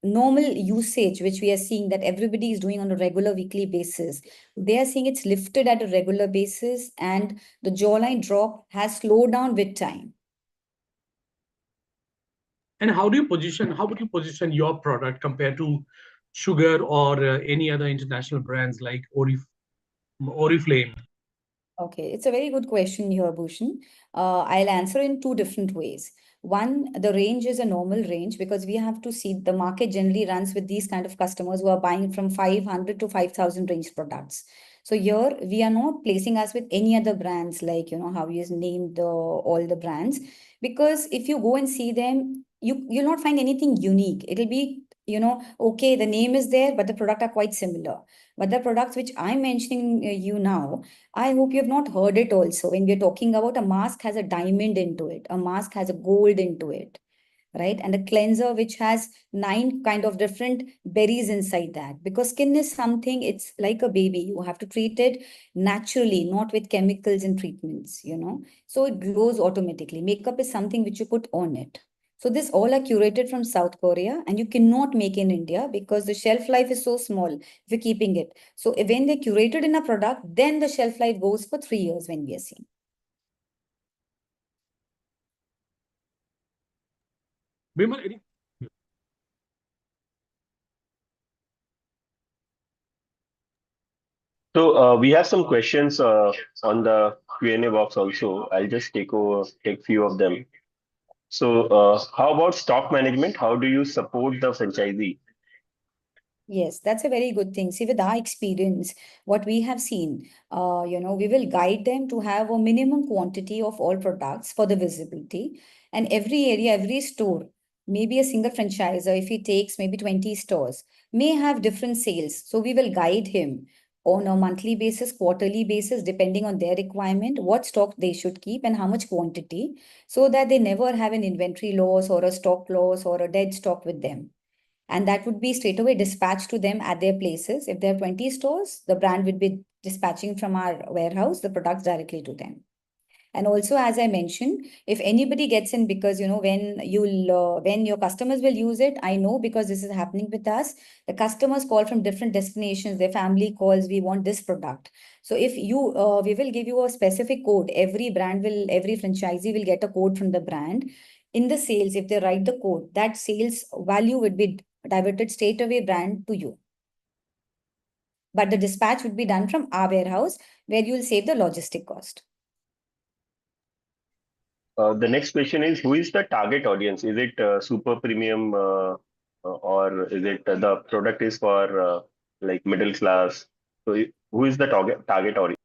normal usage, which we are seeing that everybody is doing on a regular weekly basis, they are seeing it's lifted at a regular basis, and the jawline drop has slowed down with time. And how would you position your product compared to Sugar or any other international brands like Oriflame? Okay, it's a very good question here, Bhushan. I'll answer in two different ways. One, the range is a normal range because we have to see the market generally runs with these kind of customers who are buying from 500 to 5,000 range products. So here we are not placing us with any other brands like, how you named all the brands. Because if you go and see them, you'll not find anything unique. It'll be, okay, the name is there, but the product are quite similar. But the products which I'm mentioning you now, I hope you have not heard it also. When we're talking about a mask has a diamond into it, a mask has a gold into it, right? And a cleanser which has 9 kind of different berries inside that. Because skin is something, it's like a baby. You have to treat it naturally, not with chemicals and treatments. So it glows automatically. Makeup is something which you put on it. So this all are curated from South Korea and you cannot make in India because the shelf life is so small if you're keeping it. So when they're curated in a product, then the shelf life goes for 3 years when we are seeing. Bimal, So we have some questions on the Q&A box also. I'll just take few of them. So how about stock management? How do you support the franchisee? Yes, that's a very good thing. See, with our experience, what we have seen, we will guide them to have a minimum quantity of all products for the visibility. And every area, every store, maybe a single franchisor, if he takes maybe 20 stores, may have different sales. So we will guide him on a monthly basis, quarterly basis, depending on their requirement, what stock they should keep and how much quantity, so that they never have an inventory loss or a stock loss or a dead stock with them. And that would be straight away dispatched to them at their places. If there are 20 stores, the brand would be dispatching from our warehouse the products directly to them. And also, as I mentioned, if anybody gets in, because when your customers will use it, I know because this is happening with us. The customers call from different destinations. Their family calls, we want this product. So if we will give you a specific code. Every franchisee will get a code from the brand. In the sales, if they write the code, that sales value would be diverted straight away brand to you. But the dispatch would be done from our warehouse, where you will save the logistic cost. The next question is, who is the target audience? Is it super premium or is it the product is for like middle class? So who is the target audience?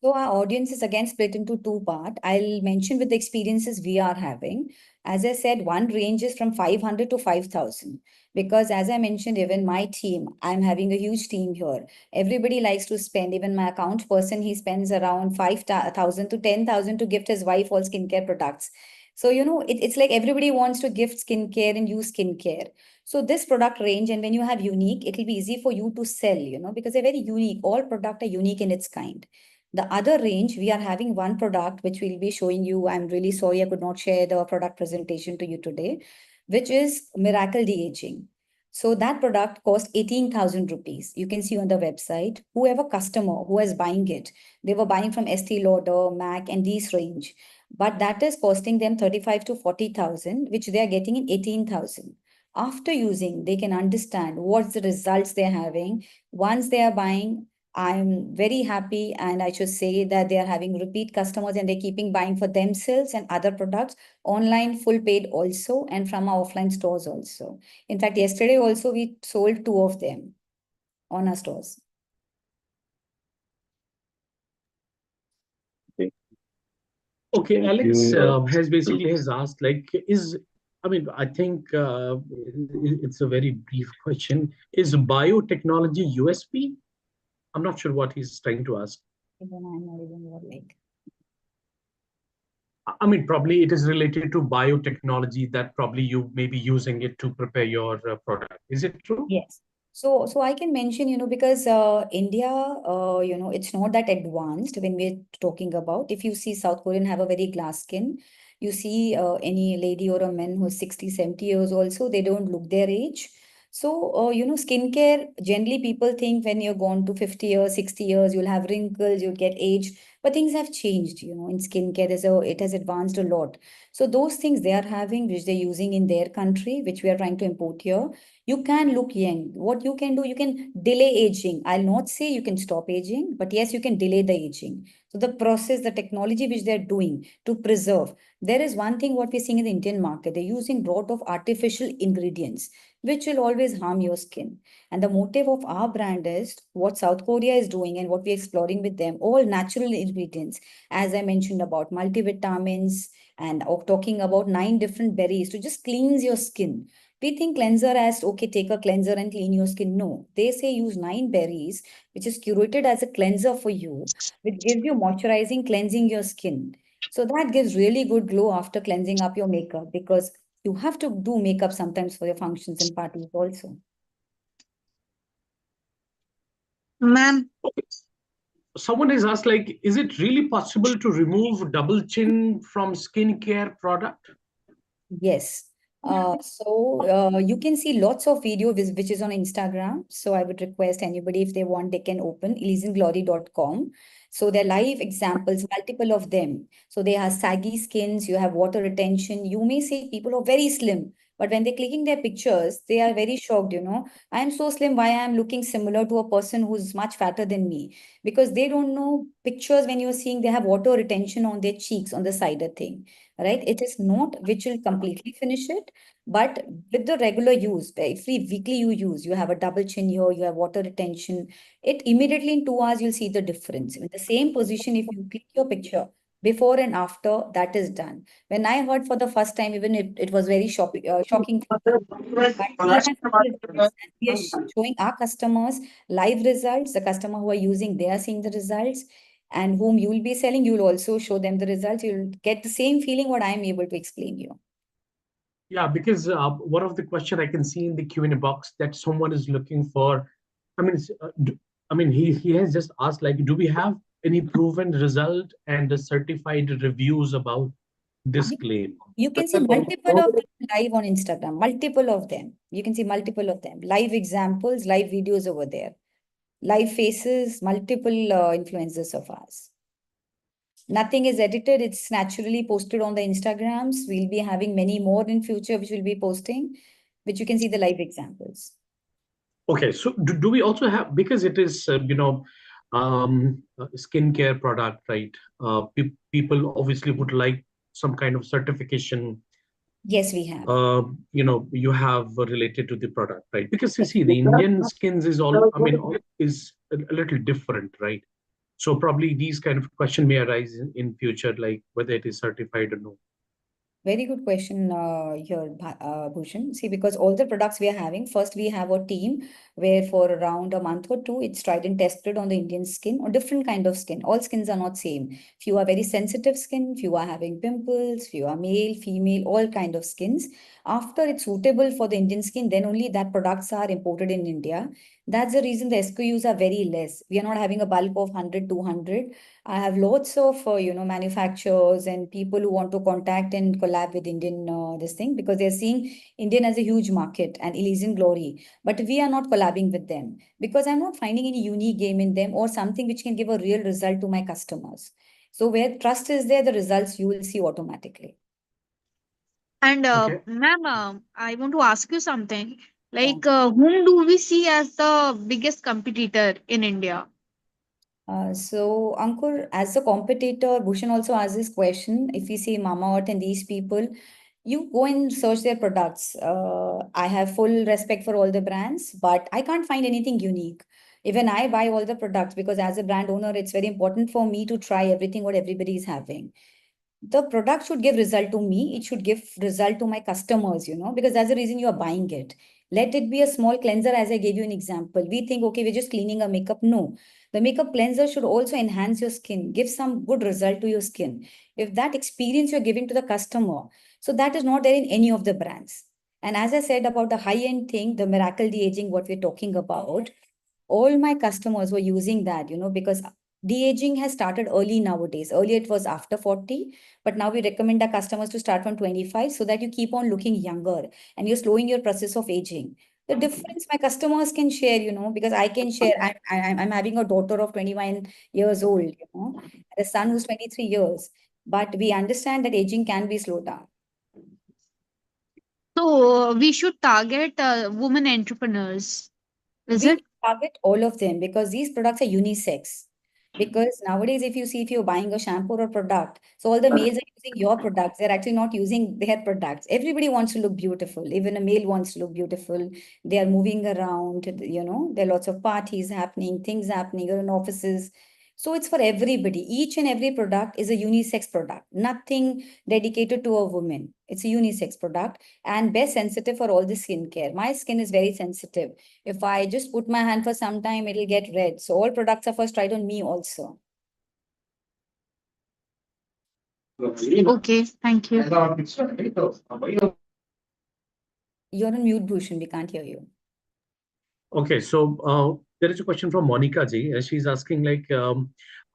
So our audience is again split into two parts. I'll mention with the experiences we are having. As I said, one range is from 500 to 5,000. Because as I mentioned, even my team, I'm having a huge team here. Everybody likes to spend, even my account person, he spends around 5,000 to 10,000 to gift his wife all skincare products. So, it's like everybody wants to gift skincare and use skincare. So this product range, and when you have unique, it'll be easy for you to sell, because they're very unique. All products are unique in its kind. The other range, we are having one product which we'll be showing you. I'm really sorry I could not share the product presentation to you today, which is Miracle De-Aging. So that product cost 18,000 rupees. You can see on the website, whoever customer who is buying it, they were buying from Estee Lauder, MAC and these range. But that is costing them 35 to 40,000, which they are getting in 18,000. After using, they can understand what's the results they're having. Once they are buying, I'm very happy, and I should say that they are having repeat customers and they're keeping buying for themselves and other products online, full paid also, and from our offline stores also. In fact, yesterday also we sold 2 of them on our stores. Okay, Thank Alex you. has asked, I think it's a very brief question. Is biotechnology USP? I'm not sure what he's trying to ask. Even I'm not even more like. Probably it is related to biotechnology that probably you may be using it to prepare your product. Is it true? Yes. So I can mention, because India, it's not that advanced when we're talking about. If you see South Korean have a very glass skin, you see any lady or a man who's 60, 70 years also, they don't look their age. So, skincare, generally people think when you're gone to 50 years, 60 years, you'll have wrinkles, you'll get age, but things have changed, in skincare, it has advanced a lot. So those things they are having, which they're using in their country, which we are trying to import here, you can look young. What you can do, you can delay aging. I'll not say you can stop aging, but yes, you can delay the aging. So the process, the technology which they're doing to preserve, there is one thing what we're seeing in the Indian market, they're using lot of artificial ingredients which will always harm your skin. And the motive of our brand is what South Korea is doing and what we're exploring with them, all natural ingredients, as I mentioned about multivitamins and talking about 9 different berries to just cleanse your skin. We think cleanser as okay, take a cleanser and clean your skin. No, they say use 9 berries, which is curated as a cleanser for you, which gives you moisturizing, cleansing your skin. So that gives really good glow after cleansing up your makeup because you have to do makeup sometimes for your functions and parties also. Ma'am, Someone has asked, like, is it really possible to remove double chin from skincare product? Yes. So you can see lots of video which is on Instagram. So I would request anybody if they want, they can open elysianglory.com. So they're live examples, multiple of them. So they have saggy skins, you have water retention. You may see people who are very slim, but when they're clicking their pictures, they are very shocked. I am so slim, why I am looking similar to a person who's much fatter than me? Because they don't know pictures when you're seeing they have water retention on their cheeks, on the side of thing, right? It is not which will completely finish it, but with the regular use, every weekly you use, you have a double chin here, you have water retention. It immediately in 2 hours, you'll see the difference. In the same position, if you click your picture, before and after, that is done. When I heard for the first time, even it was very shocking for me. But we have seen results and we are showing our customers live results. The customer who are using, they are seeing the results. And whom you will be selling, you will also show them the results. You'll get the same feeling what I am able to explain you. Yeah, because one of the question I can see in the Q&A box that someone is looking for, I mean, he has just asked, like, do we have any proven result and certified reviews about this You, claim? you can see multiple of them live on Instagram, multiple of them. You can see multiple of them, live examples, live videos over there, live faces, multiple influencers of ours. Nothing is edited. It's naturally posted on the Instagrams. We'll be having many more in future, which we'll be posting, which you can see the live examples. Okay, so do we also have, because it is, a skincare product, right? People obviously would like some kind of certification, Yes, we have. you have related to the product, right? Because you Yes. see, the Indian skins is all, is a little different, right? So probably these kind of question may arise in future, like whether it is certified or no. Very good question here, Bhushan. See, because all the products we are having, first we have a team where for around a month or two, it's tried and tested on the Indian skin or different kind of skin. All skins are not same. Few are very sensitive skin, few are having pimples, few are male, female, all kind of skins. After it's suitable for the Indian skin, then only that products are imported in India. That's the reason the SKUs are very less. We are not having a bulk of 100, 200. I have lots of manufacturers and people who want to contact and collab with Indian this thing because they're seeing Indian as a huge market and Elysian glory. But we are not collabing with them because I'm not finding any unique game in them or something which can give a real result to my customers. So where trust is there, the results you will see automatically. and Okay. ma'am, I want to ask you something. Yeah. Like, whom do we see as the biggest competitor in India? So Ankur, as a competitor, Bhushan also asked this question. If you see Mamaearth and these people, you go and search their products. I have full respect for all the brands, but I can't find anything unique. Even I buy all the products because as a brand owner, it's very important for me to try everything what everybody is having. The product should give result to me. It should give result to my customers, because that's the reason you are buying it. Let it be a small cleanser, as I gave you an example. We think, okay, we're just cleaning our makeup. No, the makeup cleanser should also enhance your skin, give some good result to your skin. If that experience you're giving to the customer, so that is not there in any of the brands. And as I said about the high-end thing, the miracle de-aging, what we're talking about, all my customers were using that, because de-aging has started early nowadays. Earlier it was after 40, but now we recommend our customers to start from 25 so that you keep on looking younger and you're slowing your process of aging. The difference my customers can share, because I can share. I'm having a daughter of 21 years old, and a son who's 23 years. But we understand that aging can be slowed down. So we should target women entrepreneurs. Is We it? target all of them because these products are unisex. Because nowadays, if you're buying a shampoo or product, so all the males are using your products, they're actually not using their products. Everybody wants to look beautiful. Even a male wants to look beautiful. They are moving around, there are lots of parties happening, things happening, you're in offices. So it's for everybody. Each and every product is a unisex product, nothing dedicated to a woman. It's a unisex product and best sensitive for all the skincare. My skin is very sensitive. If I just put my hand for some time, it'll get red. So all products are first tried on me also. Okay, thank you. You're on mute, Bhushan. We can't hear you. Okay, so there is a question from Monica ji. She's asking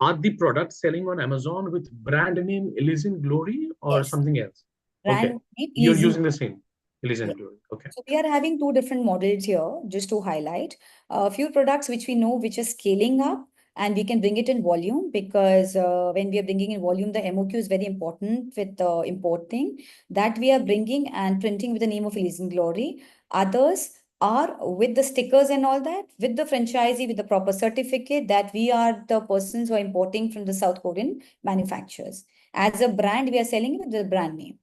are the products selling on Amazon with brand name Elysian Glory or Yes. something else? Brand Okay, name you're Elysiann. using the same Elysian Yeah. Glory. Okay. So we are having two different models here, just to highlight a few products which we know which are scaling up and we can bring it in volume because when we are bringing in volume, the MOQ is very important with the import thing that we are bringing and printing with the name of Elysian Glory. Others are with the stickers and all that, with the franchisee, with the proper certificate that we are the persons who are importing from the South Korean manufacturers. As a brand, we are selling it with the brand name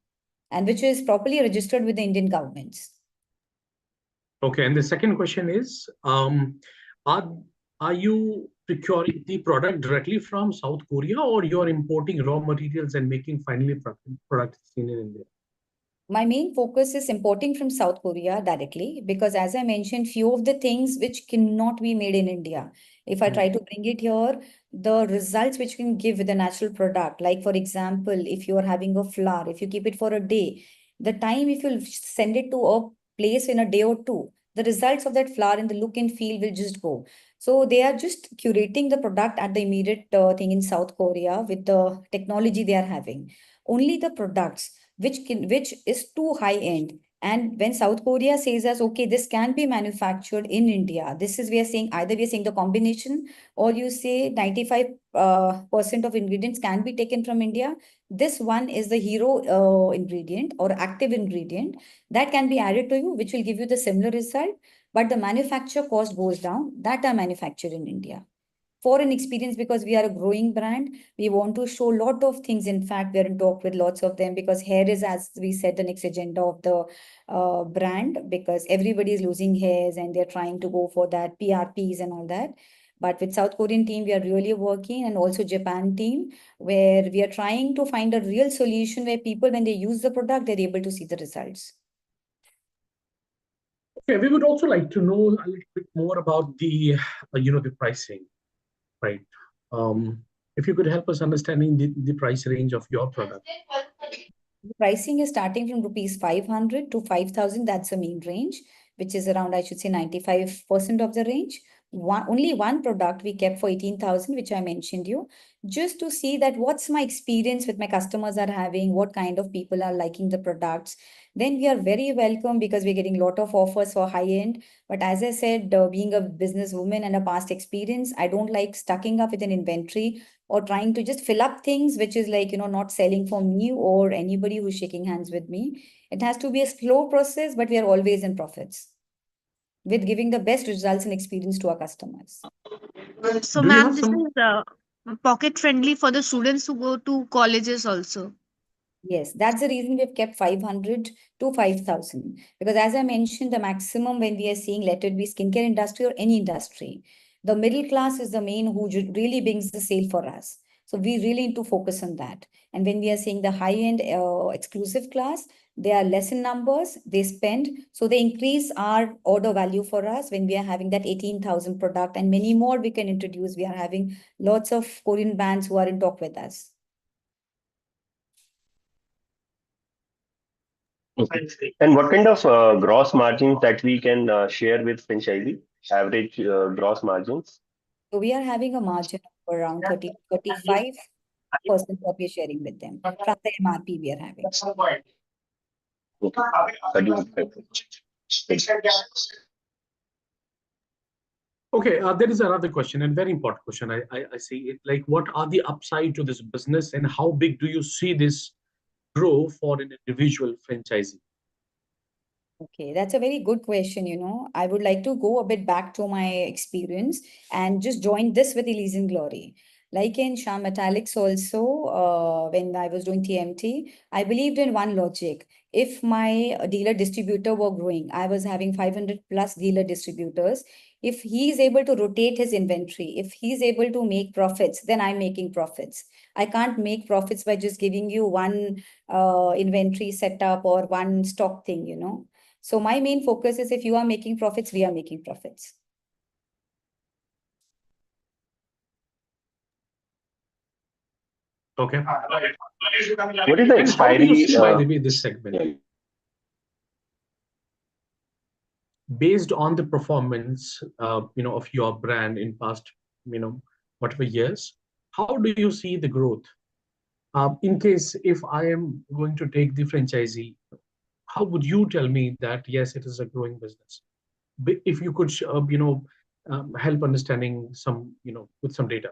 and which is properly registered with the Indian governments. Okay, and the second question is, are you procuring the product directly from South Korea or you're importing raw materials and making finally products in India? My main focus is importing from South Korea directly because, as I mentioned, few of the things which cannot be made in India. If I try to bring it here, the results which can give with a natural product, like for example, if you are having a flower, if you keep it for a day, the time if you send it to a place in a day or two, the results of that flower and the look and feel will just go. So they are just curating the product at the immediate thing in South Korea with the technology they are having. Only the products which is too high end. And when South Korea says us, okay, this can be manufactured in India, this is we are saying either we are saying the combination or you say 95% of ingredients can be taken from India. This one is the hero ingredient or active ingredient that can be added to you, which will give you the similar result, but the manufacture cost goes down. That are manufactured in India for an experience because we are a growing brand. We want to show a lot of things. In fact, we're in talk with lots of them because hair is, as we said, the next agenda of the brand because everybody is losing hairs and they're trying to go for that PRPs and all that. But with South Korean team, we are really working and also Japan team where we are trying to find a real solution where people, when they use the product, they're able to see the results. Okay, we would also like to know a little bit more about the pricing, right? If you could help us understanding the price range of your product. The pricing is starting from rupees 500 to 5,000. That's the main range, which is around, I should say, 95% of the range. Only one product we kept for 18,000, which I mentioned you, just to see that what's my experience with my customers are having, what kind of people are liking the products. Then we are very welcome because we're getting a lot of offers for high end. But as I said, being a businesswoman and a past experience, I don't like stucking up with an inventory or trying to just fill up things, which is like, not selling for me or anybody who's shaking hands with me. It has to be a slow process, but we are always in profits with giving the best results and experience to our customers. So, Do you ma'am, have this some? is pocket friendly for the students who go to colleges also. Yes, that's the reason we've kept 500 to 5,000. Because as I mentioned, the maximum when we are seeing, let it be skincare industry or any industry, the middle class is the main who really brings the sale for us. So we really need to focus on that. And when we are seeing the high-end exclusive class, they are less in numbers, they spend, so they increase our order value for us when we are having that 18,000 product and many more we can introduce. We are having lots of Korean brands who are in talk with us. Okay. And what kind of gross margins that we can share with franchisee? Average gross margins? So we are having a margin of around 30 to 35% what we are sharing with them from the MRP we are having. Okay. 35. Okay, there is another question, and very important question. I see it. Like, what are the upside to this business, and how big do you see this grow for an individual franchisee? Okay, that's a very good question. I would like to go a bit back to my experience and just join this with Elysian Glory. Like in Shah Metallics also, when I was doing TMT, I believed in one logic. If my dealer distributor were growing, I was having 500 plus dealer distributors. If he is able to rotate his inventory, if he's able to make profits, then I'm making profits. I can't make profits by just giving you one inventory setup or one stock thing. So my main focus is if you are making profits, we are making profits. Okay. What is the And how do you expiry? see, by the way, this segment? Based on the performance, of your brand in past, whatever years, how do you see the growth? In case if I am going to take the franchisee, how would you tell me that yes, it is a growing business? If you could, help understanding some, with some data.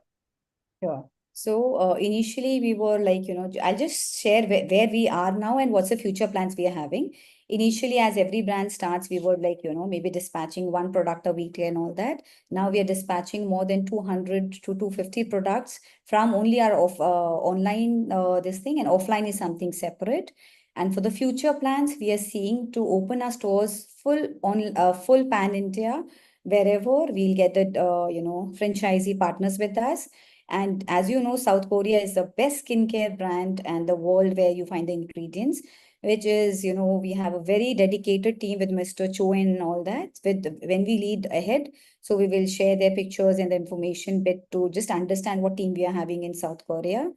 Sure. So initially we were like, I'll just share where we are now and what's the future plans we are having. Initially, as every brand starts, we were like, maybe dispatching one product a week and all that. Now we are dispatching more than 200 to 250 products from only our online this thing, and offline is something separate. And for the future plans, we are seeing to open our stores full pan India, wherever we'll get the franchisee partners with us. And as you know, South Korea is the best skincare brand and the world where you find the ingredients, which is, we have a very dedicated team with Mr. Cho and all that. When we lead ahead, so we will share their pictures and the information bit to just understand what team we are having in South Korea.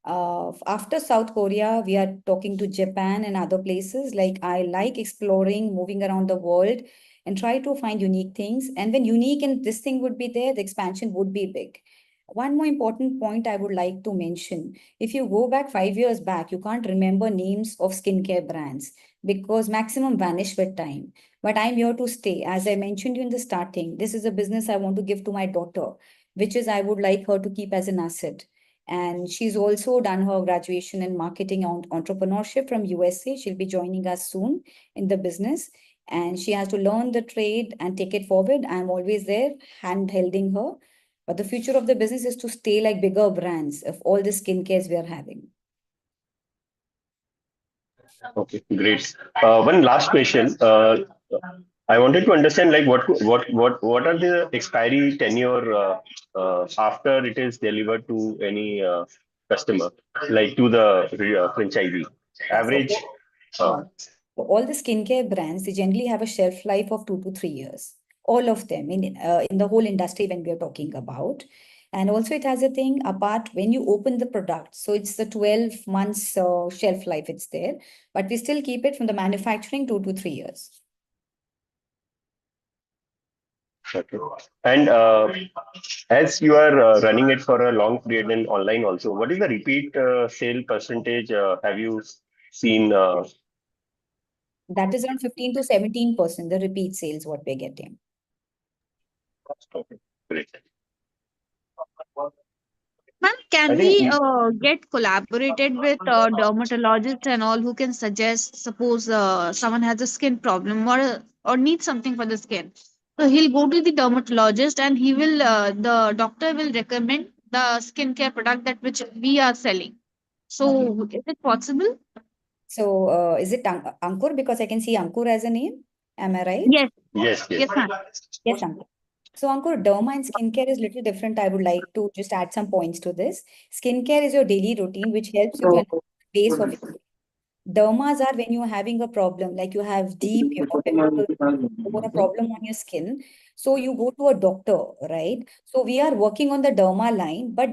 After South Korea, we are talking to Japan and other places. Like I like exploring, moving around the world and try to find unique things. And when unique and this thing would be there, the expansion would be big. One more important point I would like to mention. If you go back 5 years back, you can't remember names of skincare brands because maximum vanish with time. But I'm here to stay. As I mentioned you in the starting, this is a business I want to give to my daughter, which is I would like her to keep as an asset. And she's also done her graduation in marketing and entrepreneurship from USA. She'll be joining us soon in the business. And she has to learn the trade and take it forward. I'm always there, hand holding her, but the future of the business is to stay like bigger brands of all the skincare we are having. Okay, great. One last question. I wanted to understand like what are the expiry tenure after it is delivered to any customer, like to the franchisee. Yeah, so, Average. yeah. So all the skincare brands, they generally have a shelf life of 2 to 3 years. All of them in the whole industry when we are talking about. And also it has a thing apart when you open the product. So it's the 12 months shelf life it's there, but we still keep it from the manufacturing 2 to 3 years. Okay. And as you are running it for a long period and online also, what is the repeat sale percentage have you seen? That is around 15 to 17%, the repeat sales what we're getting. Okay, great. Ma'am, can I we think get collaborated with dermatologists and all who can suggest, suppose someone has a skin problem or needs something for the skin. So he'll go to the dermatologist and the doctor will recommend the skincare product that which we are selling. So is it possible? So is it Ankur? Because I can see Ankur as a name. Am I right? Yes, yes, yes, ma'am. Yes, Ankur. So Ankur, derma and skincare is little different. I would like to just add some points to this. Skincare is your daily routine, which helps you to understand the base of it. Dermas are when you're having a problem, like you have deep, pimples or a problem on your skin. So you go to a doctor, right? So we are working on the derma line, but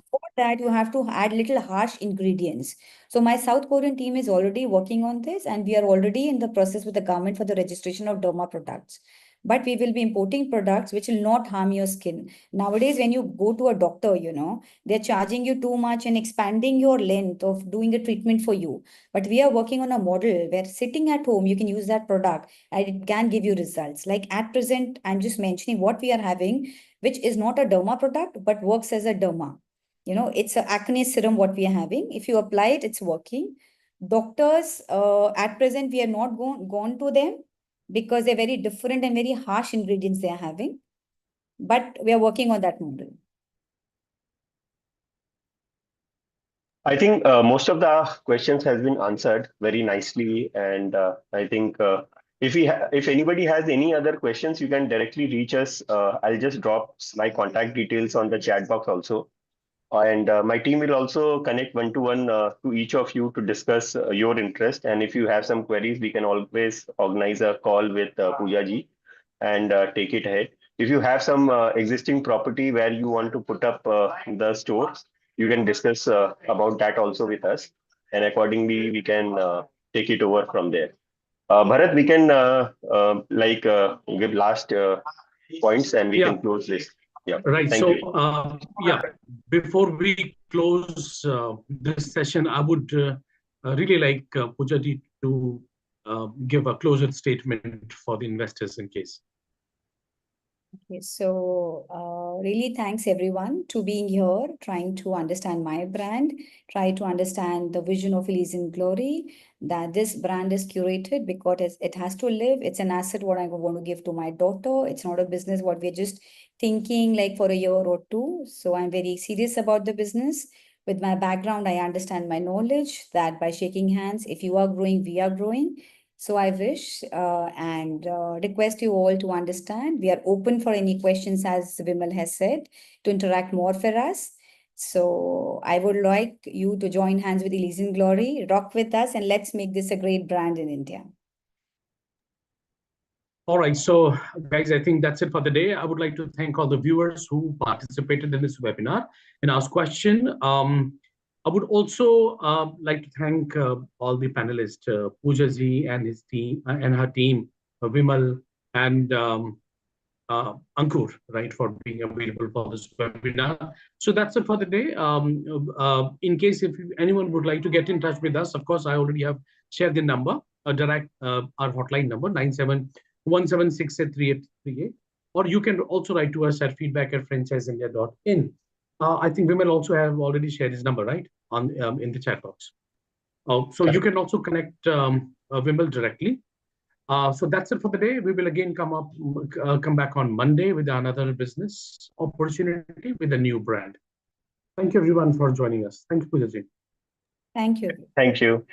for that you have to add little harsh ingredients. So my South Korean team is already working on this, and we are already in the process with the government for the registration of derma products. but we will be importing products which will not harm your skin. Nowadays, when you go to a doctor, they're charging you too much and expanding your length of doing a treatment for you. But we are working on a model where sitting at home, you can use that product and it can give you results. Like at present, I'm just mentioning what we are having, which is not a derma product, but works as a derma. It's an acne serum what we are having. If you apply it, it's working. Doctors, at present, we are not gone to them because they're very different and very harsh ingredients they are having. But we are working on that model. I think most of the questions has been answered very nicely, and I think if anybody has any other questions, you can directly reach us. I'll just drop my contact details on the chat box also, and my team will also connect one-to-one to each of you to discuss your interest. And if you have some queries, we can always organize a call with Pooja ji and take it ahead. If you have some existing property where you want to put up the store, you can discuss about that also with us, and accordingly we can take it over from there. Bharat, we can give last points and we can close this. Yeah, right. Thank you. Yeah, before we close this session, I would really like Pooja ji to give a closure statement for the investors in case. Okay, so really thanks everyone to being here, trying to understand my brand, try to understand the vision of Elysian Glory, that this brand is curated because it has to live. It's an asset what I want to give to my daughter. It's not a business what we're just thinking like for a year or two. So I'm very serious about the business. With my background, I understand my knowledge that by shaking hands, if you are growing, we are growing. So I wish and request you all to understand. We are open for any questions, as Vimal has said, to interact more for us. So I would like you to join hands with Elysian Glory, rock with us, and let's make this a great brand in India. All right, so guys, I think that's it for the day. I would like to thank all the viewers who participated in this webinar and asked questions. I would also like to thank all the panelists, Pooja ji and his team and her team, Vimal and Ankur, right, for being available for this webinar. So that's it for the day. In case if anyone would like to get in touch with us, of course, I already have shared the number, direct our hotline number, 9717683838. Or you can also write to us at feedback@franchiseindia.in. I think Vimal also have already shared his number, right, on in the chat box. So you can also connect Vimal directly. So that's it for the day. We will again come back on Monday with another business opportunity with a new brand. Thank you everyone for joining us. Thank you, Pooja ji. Thank you. Thank you.